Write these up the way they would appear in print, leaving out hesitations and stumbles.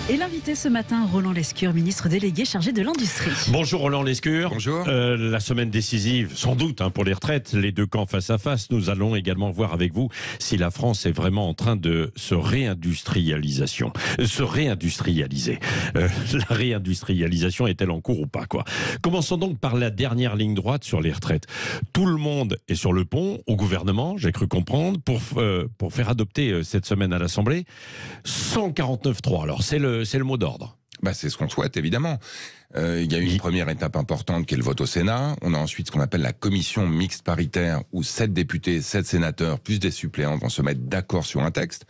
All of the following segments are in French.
Et l'invité ce matin, Roland Lescure, ministre délégué chargé de l'industrie. Bonjour Roland Lescure. Bonjour. La semaine décisive, sans doute, pour les retraites, les deux camps face à face. Nous allons également voir avec vous si la France est vraiment en train de se réindustrialiser. La réindustrialisation est-elle en cours ou pas, quoi. Commençons donc par la dernière ligne droite sur les retraites. Tout le monde est sur le pont, au gouvernement, j'ai cru comprendre, pour faire adopter cette semaine à l'Assemblée 149.3. Alors c'est le mot d'ordre. C'est ce qu'on souhaite, évidemment. Il y a une première étape importante qui est le vote au Sénat. On a ensuite ce qu'on appelle la commission mixte paritaire où 7 députés, 7 sénateurs, plus des suppléants vont se mettre d'accord sur un texte.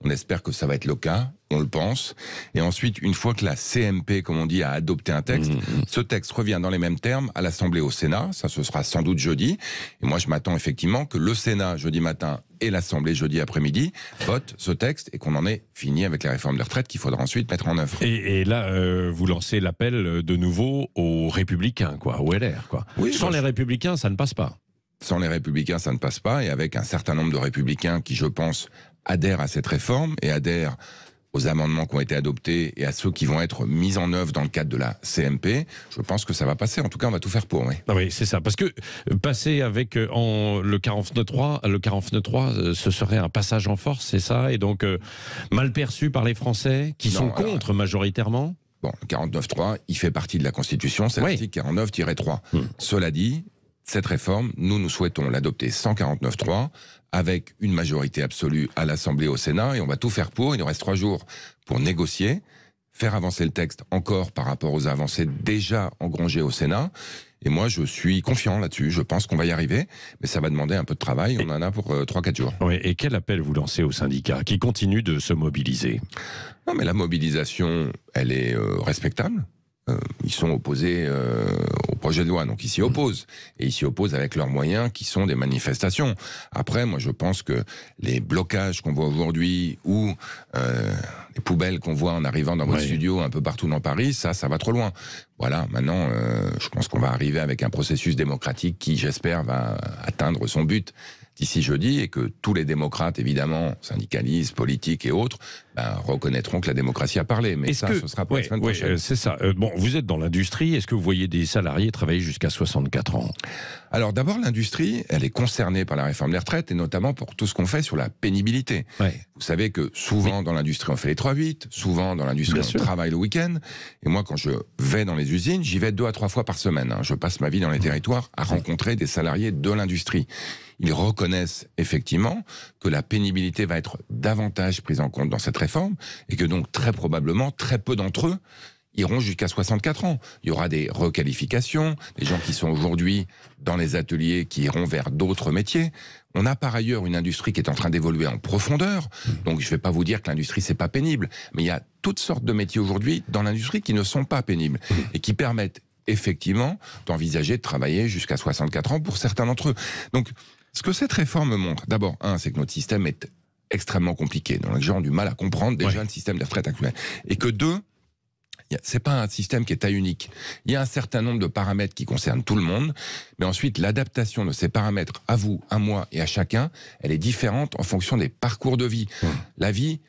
On espère que ça va être le cas, on le pense. Et ensuite, une fois que la CMP, comme on dit, a adopté un texte, ce texte revient dans les mêmes termes à l'Assemblée au Sénat. Ça, ce sera sans doute jeudi. Et moi, je m'attends effectivement que le Sénat, jeudi matin, et l'Assemblée, jeudi après-midi, votent ce texte et qu'on en ait fini avec la réforme des retraites qu'il faudra ensuite mettre en œuvre. Et là, vous lancez l'appel de nouveau aux Républicains, au LR, quoi. Oui, sans les Républicains, ça ne passe pas. Sans les Républicains, ça ne passe pas. Et avec un certain nombre de Républicains qui, je pense, adhèrent à cette réforme et adhèrent aux amendements qui ont été adoptés et à ceux qui vont être mis en œuvre dans le cadre de la CMP, je pense que ça va passer. En tout cas, on va tout faire pour. Oui, c'est ça. Parce que passer avec le 49.3, ce serait un passage en force, c'est ça? Et donc, mal perçu par les Français, qui sont contre majoritairement? Bon, le 49.3, il fait partie de la Constitution, c'est l'article 49-3. Cela dit, cette réforme, nous souhaitons l'adopter 149.3 avec une majorité absolue à l'Assemblée au Sénat et on va tout faire pour. Il nous reste 3 jours pour négocier, faire avancer le texte encore par rapport aux avancées déjà engrangées au Sénat. Et moi, je suis confiant là-dessus. Je pense qu'on va y arriver, mais ça va demander un peu de travail. On en a pour 3-4 jours. Oui, et quel appel vous lancez aux syndicats qui continuent de se mobiliser? Non, mais la mobilisation, elle est respectable. Ils sont opposés au projet de loi, donc ils s'y opposent. Et ils s'y opposent avec leurs moyens qui sont des manifestations. Après, moi je pense que les blocages qu'on voit aujourd'hui ou les poubelles qu'on voit en arrivant dans votre studio un peu partout dans Paris, ça va trop loin. Voilà, maintenant je pense qu'on va arriver avec un processus démocratique qui, j'espère, va atteindre son but d'ici jeudi et que tous les démocrates, évidemment, syndicalistes, politiques et autres, reconnaîtront que la démocratie a parlé. Mais ce sera pour la semaine prochaine. C'est ça. Vous êtes dans l'industrie. Est-ce que vous voyez des salariés travailler jusqu'à 64 ans? Alors d'abord, l'industrie, elle est concernée par la réforme des retraites et notamment pour tout ce qu'on fait sur la pénibilité. Vous savez que souvent dans l'industrie, on fait les 3-8, souvent dans l'industrie, on travaille le week-end. Et moi, quand je vais dans les usines, j'y vais 2 à 3 fois par semaine. Je passe ma vie dans les territoires à rencontrer des salariés de l'industrie. Ils reconnaissent effectivement que la pénibilité va être davantage prise en compte dans cette réforme et que donc très probablement très peu d'entre eux iront jusqu'à 64 ans. Il y aura des requalifications, des gens qui sont aujourd'hui dans les ateliers qui iront vers d'autres métiers. On a par ailleurs une industrie qui est en train d'évoluer en profondeur. Donc je ne vais pas vous dire que l'industrie c'est pas pénible, mais il y a toutes sortes de métiers aujourd'hui dans l'industrie qui ne sont pas pénibles et qui permettent effectivement d'envisager de travailler jusqu'à 64 ans pour certains d'entre eux. Donc ce que cette réforme montre, d'abord, c'est que notre système est extrêmement compliqué. Donc les gens ont du mal à comprendre déjà le système de retraite actuel. Et que 2, c'est pas un système qui est taille unique. Il y a un certain nombre de paramètres qui concernent tout le monde, mais ensuite l'adaptation de ces paramètres à vous, à moi et à chacun, elle est différente en fonction des parcours de vie. La vie,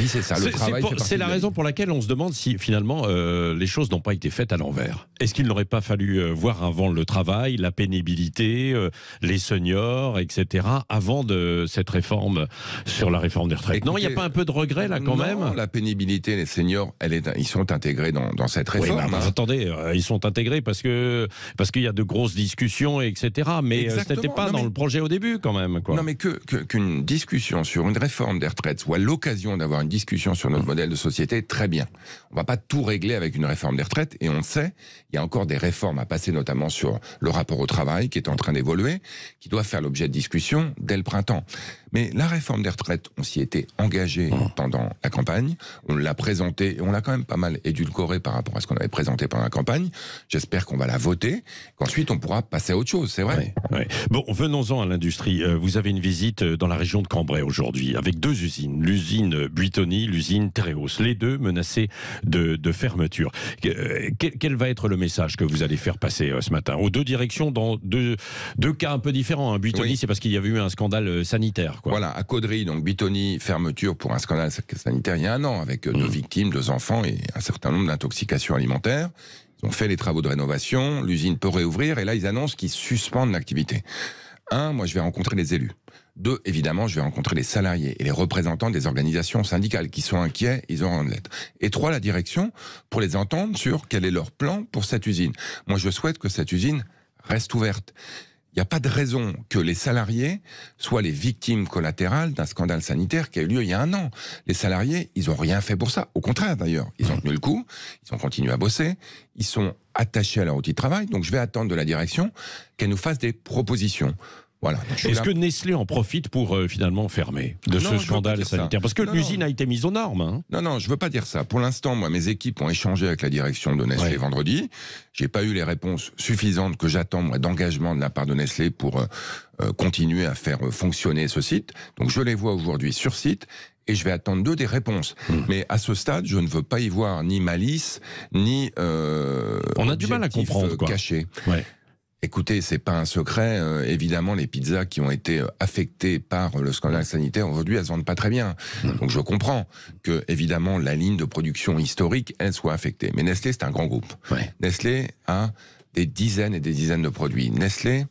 c'est ça, le travail. C'est la raison pour laquelle on se demande si finalement les choses n'ont pas été faites à l'envers. Est-ce qu'il n'aurait pas fallu voir avant le travail, la pénibilité, les seniors, etc., avant de cette réforme sur la réforme des retraites? Non, il n'y a pas un peu de regret là quand même? La pénibilité, les seniors, ils sont intégrés dans cette réforme. Attendez, ils sont intégrés parce qu'il y a de grosses discussions, etc. Mais ce n'était pas dans le projet au début quand même, quoi. Non, mais qu'une discussion sur une réforme des retraites soit l'occasion d'avoir une discussion sur notre modèle de société, très bien. On ne va pas tout régler avec une réforme des retraites, et on le sait, il y a encore des réformes à passer, notamment sur le rapport au travail, qui est en train d'évoluer, qui doit faire l'objet de discussions dès le printemps. Mais la réforme des retraites, on s'y était engagé pendant la campagne, on l'a présentée, et on l'a quand même pas mal édulcorée par rapport à ce qu'on avait présenté pendant la campagne. J'espère qu'on va la voter, qu'ensuite on pourra passer à autre chose, c'est vrai. Bon, venons-en à l'industrie. Vous avez une visite dans la région de Cambrai aujourd'hui, avec 2 usines, l'usine Buitoni, l'usine Tereos, les 2 menacées de fermeture. Quel va être le message que vous allez faire passer ce matin aux 2 directions dans deux cas un peu différents? Buitoni, c'est parce qu'il y avait eu un scandale sanitaire, quoi. Voilà, à Caudry, donc Buitoni, fermeture pour un scandale sanitaire il y a 1 an, avec 2 victimes, 2 enfants et un certain nombre d'intoxications alimentaires. Ils ont fait les travaux de rénovation, l'usine peut réouvrir, et là ils annoncent qu'ils suspendent l'activité. 1, moi je vais rencontrer les élus. 2, évidemment, je vais rencontrer les salariés et les représentants des organisations syndicales qui sont inquiets, ils auront une lettre. Et 3, la direction, pour les entendre sur quel est leur plan pour cette usine. Moi je souhaite que cette usine reste ouverte. Il n'y a pas de raison que les salariés soient les victimes collatérales d'un scandale sanitaire qui a eu lieu il y a 1 an. Les salariés, ils n'ont rien fait pour ça. Au contraire, d'ailleurs, ils ont tenu le coup, ils ont continué à bosser, ils sont attachés à leur outil de travail. Donc je vais attendre de la direction qu'elle nous fasse des propositions. Voilà. Est-ce que Nestlé en profite pour finalement fermer de ce scandale sanitaire? Parce que l'usine a été mise aux normes. Hein. Non, je veux pas dire ça. Pour l'instant, moi, mes équipes ont échangé avec la direction de Nestlé vendredi. J'ai pas eu les réponses suffisantes que j'attends, moi, d'engagement de la part de Nestlé pour continuer à faire fonctionner ce site. Donc je les vois aujourd'hui sur site. Et je vais attendre d'eux des réponses. Mais à ce stade, je ne veux pas y voir ni malice, ni on a du mal à comprendre, caché. Ouais. Écoutez, c'est pas un secret. Évidemment, les pizzas qui ont été affectées par le scandale sanitaire aujourd'hui, elles vendent pas très bien. Donc je comprends que, évidemment, la ligne de production historique, elle soit affectée. Mais Nestlé, c'est un grand groupe. Nestlé a des dizaines et des dizaines de produits. Nestlé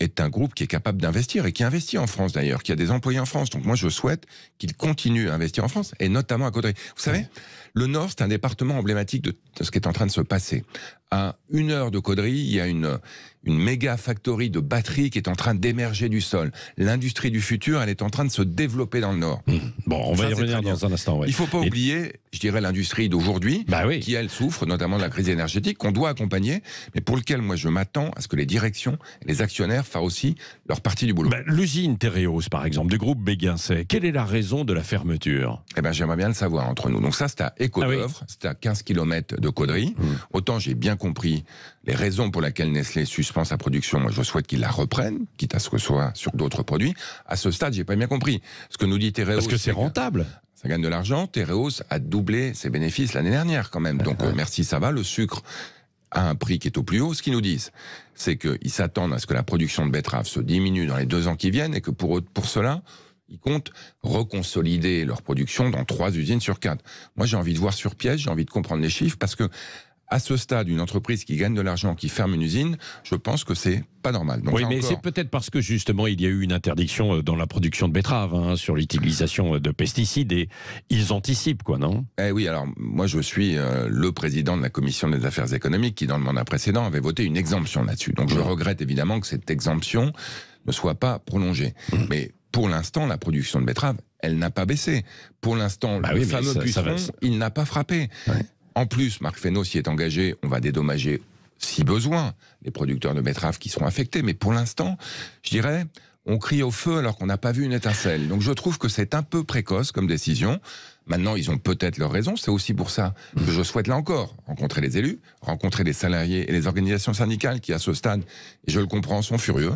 est un groupe qui est capable d'investir et qui investit en France d'ailleurs, qui a des employés en France. Donc moi, je souhaite qu'il continue à investir en France et notamment à Caudry. Vous savez, le Nord, c'est un département emblématique de ce qui est en train de se passer. À 1 heure de Caudry, il y a une méga factory de batteries qui est en train d'émerger du sol. L'industrie du futur, elle est en train de se développer dans le Nord. Bon, on va y revenir dans un instant. Il ne faut pas oublier, je dirais, l'industrie d'aujourd'hui, qui, elle, souffre notamment de la crise énergétique, qu'on doit accompagner, mais pour lequel, moi, je m'attends à ce que les directions et les actionnaires fassent aussi leur partie du boulot. L'usine Tereos, par exemple, du groupe Béguincet, quelle est la raison de la fermeture? J'aimerais bien le savoir entre nous. Donc ça, c'est à Écodœuvre, c'est à 15 km de Caudry. Autant j'ai bien compris les raisons pour lesquelles Nestlé suspend sa production. Moi, je souhaite qu'il la reprenne, quitte à ce que ce soit sur d'autres produits. À ce stade, j'ai pas bien compris. Ce que nous dit Tereos, parce que c'est rentable. Ça gagne de l'argent. Tereos a doublé ses bénéfices l'année dernière, quand même. Donc, merci, ça va. Le sucre a un prix qui est au plus haut. Ce qu'ils nous disent, c'est qu'ils s'attendent à ce que la production de betteraves se diminue dans les 2 ans qui viennent et que pour cela, ils comptent reconsolider leur production dans 3 usines sur 4. Moi, j'ai envie de voir sur pièce, j'ai envie de comprendre les chiffres, parce que à ce stade, une entreprise qui gagne de l'argent, qui ferme une usine, je pense que c'est pas normal. Donc, oui, mais c'est peut-être parce que justement il y a eu une interdiction dans la production de betteraves, sur l'utilisation de pesticides, et ils anticipent, quoi, non? Oui, alors moi je suis le président de la commission des affaires économiques qui, dans le mandat précédent, avait voté une exemption là-dessus. Donc je regrette évidemment que cette exemption ne soit pas prolongée. Mais pour l'instant, la production de betteraves, elle n'a pas baissé. Pour l'instant, le fameux puceron, il n'a pas frappé. En plus, Marc Fesneau s'y est engagé, on va dédommager, si besoin, les producteurs de betteraves qui seront affectés. Mais pour l'instant, je dirais, on crie au feu alors qu'on n'a pas vu une étincelle. Donc je trouve que c'est un peu précoce comme décision. Maintenant, ils ont peut-être leur raison. C'est aussi pour ça que je souhaite, là encore, rencontrer les élus, rencontrer les salariés et les organisations syndicales qui, à ce stade, et je le comprends, sont furieux,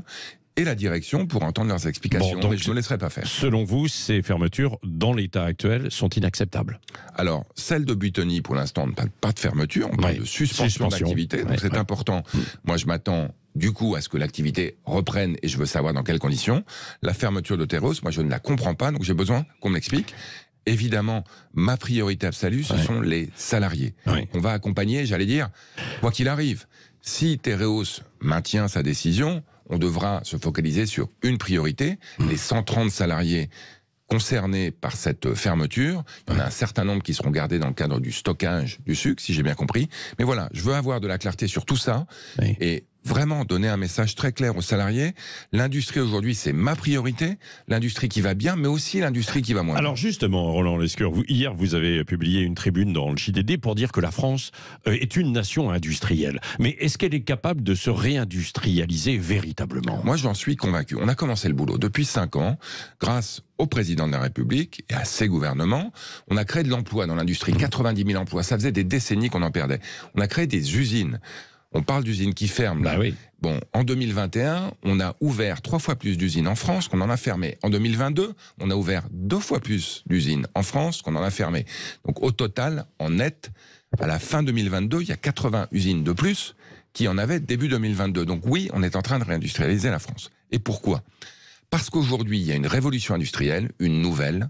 et la direction pour entendre leurs explications. Donc, mais je ne me laisserai pas faire. Selon vous, ces fermetures, dans l'état actuel, sont inacceptables? Alors, celle de Buitoni, pour l'instant, on ne parle pas de fermeture, on parle de suspension d'activité. Donc c'est important. Moi, je m'attends du coup à ce que l'activité reprenne et je veux savoir dans quelles conditions. La fermeture de Tereos, moi, je ne la comprends pas, donc j'ai besoin qu'on m'explique. Évidemment, ma priorité absolue, ce sont les salariés. On va accompagner, j'allais dire, quoi qu'il arrive. Si Tereos maintient sa décision, on devra se focaliser sur une priorité, les 130 salariés concernés par cette fermeture. Il y en a un certain nombre qui seront gardés dans le cadre du stockage du sucre, si j'ai bien compris. Mais voilà, je veux avoir de la clarté sur tout ça et vraiment donner un message très clair aux salariés. L'industrie aujourd'hui, c'est ma priorité. L'industrie qui va bien, mais aussi l'industrie qui va moins bien. Alors justement, Roland Lescure, hier, vous avez publié une tribune dans le JDD pour dire que la France est une nation industrielle. Mais est-ce qu'elle est capable de se réindustrialiser véritablement? Moi, j'en suis convaincu. On a commencé le boulot depuis 5 ans, grâce au président de la République et à ses gouvernements. On a créé de l'emploi dans l'industrie, 90 000 emplois. Ça faisait des décennies qu'on en perdait. On a créé des usines. On parle d'usines qui ferment, là. Bon, en 2021, on a ouvert 3 fois plus d'usines en France qu'on en a fermé. En 2022, on a ouvert 2 fois plus d'usines en France qu'on en a fermé. Donc, au total, en net, à la fin 2022, il y a 80 usines de plus qui en avaient début 2022. Donc oui, on est en train de réindustrialiser la France. Et pourquoi ? Parce qu'aujourd'hui, il y a une révolution industrielle, une nouvelle,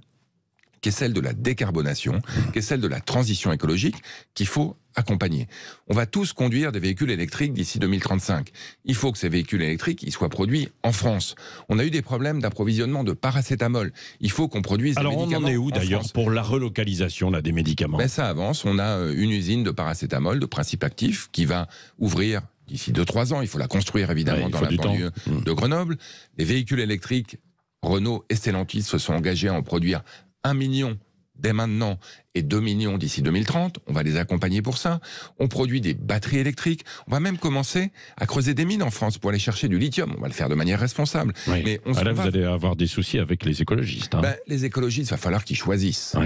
qui est celle de la décarbonation, qui est celle de la transition écologique, qu'il faut accompagner. On va tous conduire des véhicules électriques d'ici 2035. Il faut que ces véhicules électriques ils soient produits en France. On a eu des problèmes d'approvisionnement de paracétamol. Il faut qu'on produise des médicaments. Alors on en est où d'ailleurs pour la relocalisation là, des médicaments? Ça avance. On a une usine de paracétamol, de principe actif, qui va ouvrir d'ici 2-3 ans. Il faut la construire évidemment dans la banlieue de Grenoble. Les véhicules électriques, Renault et Stellantis se sont engagés à en produire 1 million dès maintenant et 2 millions d'ici 2030. On va les accompagner pour ça. On produit des batteries électriques. On va même commencer à creuser des mines en France pour aller chercher du lithium. On va le faire de manière responsable. Oui. Mais là, vous allez avoir des soucis avec les écologistes. Les écologistes, il va falloir qu'ils choisissent.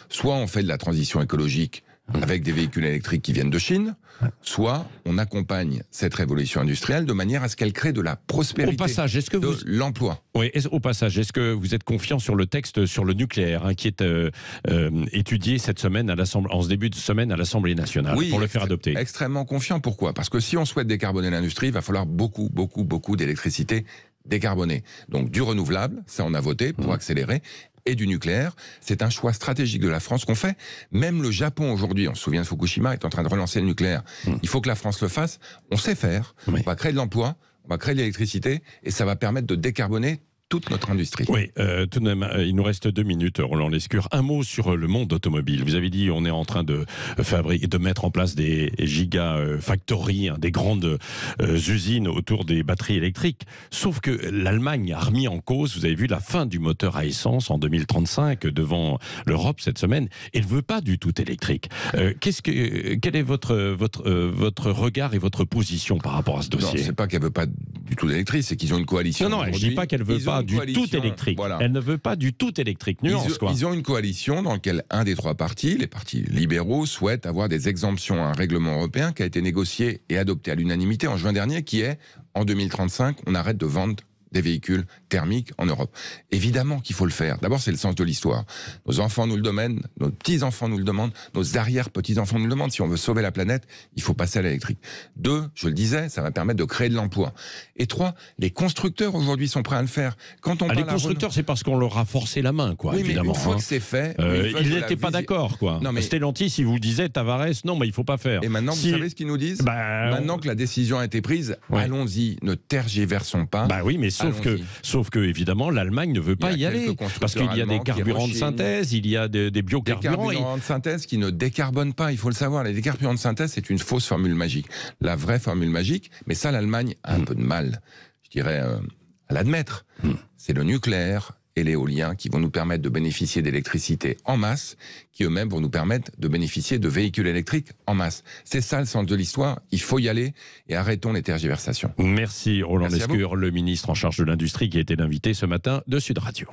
Soit on fait de la transition écologique avec des véhicules électriques qui viennent de Chine, soit on accompagne cette révolution industrielle de manière à ce qu'elle crée de la prospérité, au passage, de l'emploi. Oui, au passage, est-ce que vous êtes confiant sur le texte sur le nucléaire qui est étudié cette semaine en ce début de semaine à l'Assemblée nationale pour le faire adopter? Extrêmement confiant. Pourquoi? Parce que si on souhaite décarboner l'industrie, il va falloir beaucoup d'électricité décarbonée. Donc du renouvelable, ça on a voté pour accélérer, et du nucléaire. C'est un choix stratégique de la France qu'on fait. Même le Japon aujourd'hui, on se souvient de Fukushima, est en train de relancer le nucléaire. Il faut que la France le fasse. On sait faire. On va créer de l'emploi, on va créer de l'électricité et ça va permettre de décarboner toute notre industrie. Oui, tout de même, il nous reste 2 minutes, Roland Lescure. Un mot sur le monde automobile. Vous avez dit on est en train de mettre en place des gigafactories, des grandes usines autour des batteries électriques. Sauf que l'Allemagne a remis en cause, vous avez vu, la fin du moteur à essence en 2035 devant l'Europe cette semaine. Elle ne veut pas du tout électrique. Quel est votre regard et votre position par rapport à ce dossier? Non, c'est pas qu'elle veut pas du tout électrique, c'est qu'ils ont une coalition. Non, je dis pas qu'elle veut pas du tout électrique. Voilà. Elle ne veut pas du tout électrique. Nuance, ils ont une coalition dans laquelle un des 3 partis, les partis libéraux, souhaitent avoir des exemptions à un règlement européen qui a été négocié et adopté à l'unanimité en juin dernier, qui est, en 2035, on arrête de vendre des véhicules thermiques en Europe. Évidemment qu'il faut le faire. D'abord, c'est le sens de l'histoire. Nos enfants nous le demandent, nos petits-enfants nous le demandent, nos arrière-petits-enfants nous le demandent. Si on veut sauver la planète, il faut passer à l'électrique. 2, je le disais, ça va permettre de créer de l'emploi. Et 3, les constructeurs aujourd'hui sont prêts à le faire. Quand on les constructeurs, c'est parce qu'on leur a forcé la main, quoi. Oui, évidemment. Mais une fois que c'est fait, ils n'étaient pas d'accord, quoi. Non, mais Stellantis, il vous disait, Tavares, non, mais il faut pas faire. Et maintenant, vous savez ce qu'ils nous disent? Maintenant que la décision a été prise, allons-y, ne tergiversons pas. Oui, mais sauf que évidemment, l'Allemagne ne veut pas y aller. Parce qu'il y a des carburants de synthèse, il y a des biocarburants. Des carburants de synthèse qui ne décarbonent pas, il faut le savoir. Les carburants de synthèse, c'est une fausse formule magique. La vraie formule magique, mais ça, l'Allemagne a un peu de mal, je dirais, à l'admettre. C'est le nucléaire et l'éolien qui vont nous permettre de bénéficier d'électricité en masse, qui eux-mêmes vont nous permettre de bénéficier de véhicules électriques en masse. C'est ça le sens de l'histoire, il faut y aller et arrêtons les tergiversations. Merci Roland Lescure, le ministre en charge de l'industrie qui a été l'invité ce matin de Sud Radio.